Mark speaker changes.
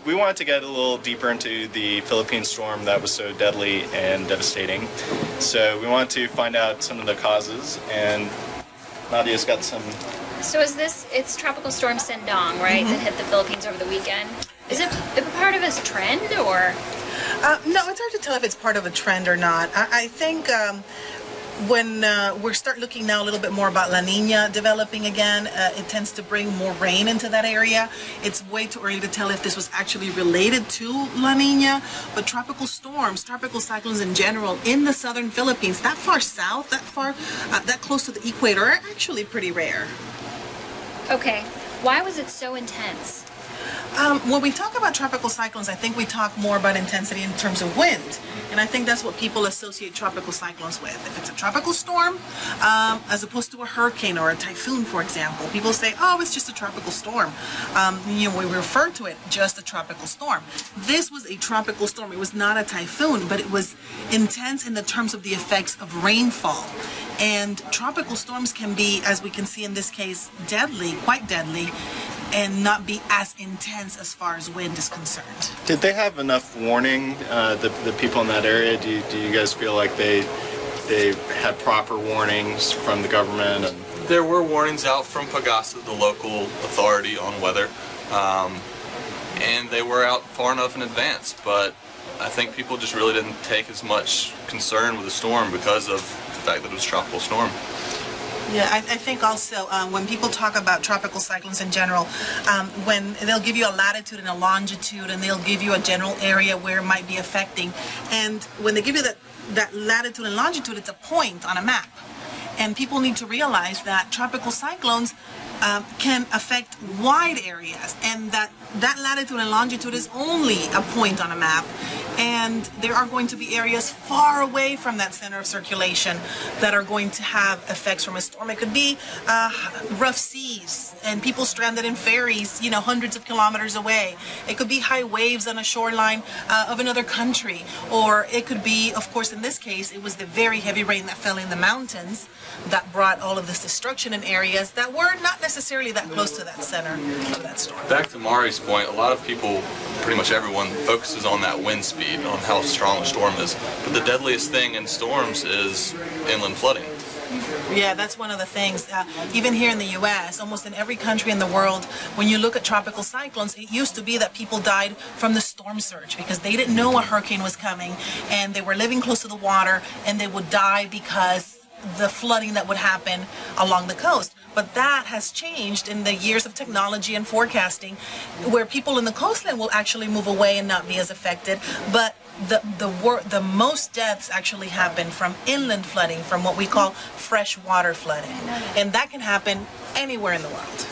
Speaker 1: We wanted to get a little deeper into the Philippine storm that was so deadly and devastating. So we wanted to find out some of the causes, and Nadia's got some.
Speaker 2: So it's Tropical Storm Sendong, right, that hit the Philippines over the weekend? Is it part of a trend, or?
Speaker 3: No, it's hard to tell if it's part of a trend or not. I think when we start looking now a little bit more about La Nina developing again, it tends to bring more rain into that area. It's way too early to tell if this was actually related to La Nina, but tropical storms, tropical cyclones in general in the southern Philippines, that far south, that close to the equator, are actually pretty rare.
Speaker 2: Okay, why was it so intense?
Speaker 3: When we talk about tropical cyclones, I think we talk more about intensity in terms of wind. And I think that's what people associate tropical cyclones with. If it's a tropical storm, as opposed to a hurricane or a typhoon, for example, people say, oh, it's just a tropical storm. We refer to it just a tropical storm. This was a tropical storm. It was not a typhoon, but it was intense in the terms of the effects of rainfall. And tropical storms can be, as we can see in this case, deadly, quite deadly, and not be as intense as far as wind is concerned.
Speaker 1: Did they have enough warning, the people in that area? Do you guys feel like they had proper warnings from the government? And
Speaker 4: there were warnings out from Pagasa, the local authority on weather, and they were out far enough in advance, but I think people just really didn't take as much concern with the storm because of the fact that it was a tropical storm.
Speaker 3: Yeah, I think also when people talk about tropical cyclones in general, when they'll give you a latitude and a longitude, and they'll give you a general area where it might be affecting, and when they give you that latitude and longitude, it's a point on a map. And people need to realize that tropical cyclones can affect wide areas, and that latitude and longitude is only a point on a map, and there are going to be areas far away from that center of circulation that are going to have effects from a storm. It could be rough seas and people stranded in ferries, hundreds of kilometers away. It could be high waves on a shoreline of another country, or it could be, of course, in this case, it was the very heavy rain that fell in the mountains that brought all of this destruction in areas that were not necessarily that close to that center of that storm.
Speaker 4: Back to Mari's point, a lot of people, pretty much everyone, focuses on that wind speed, on how strong a storm is. But the deadliest thing in storms is inland flooding.
Speaker 3: Yeah, that's one of the things. Even here in the U.S., almost in every country in the world, when you look at tropical cyclones, it used to be that people died from the storm surge because they didn't know a hurricane was coming, and they were living close to the water, and they would die because the flooding that would happen along the coast. But that has changed in the years of technology and forecasting, where people in the coastline will actually move away and not be as affected. But the most deaths actually happen from inland flooding, from what we call freshwater flooding. And that can happen anywhere in the world.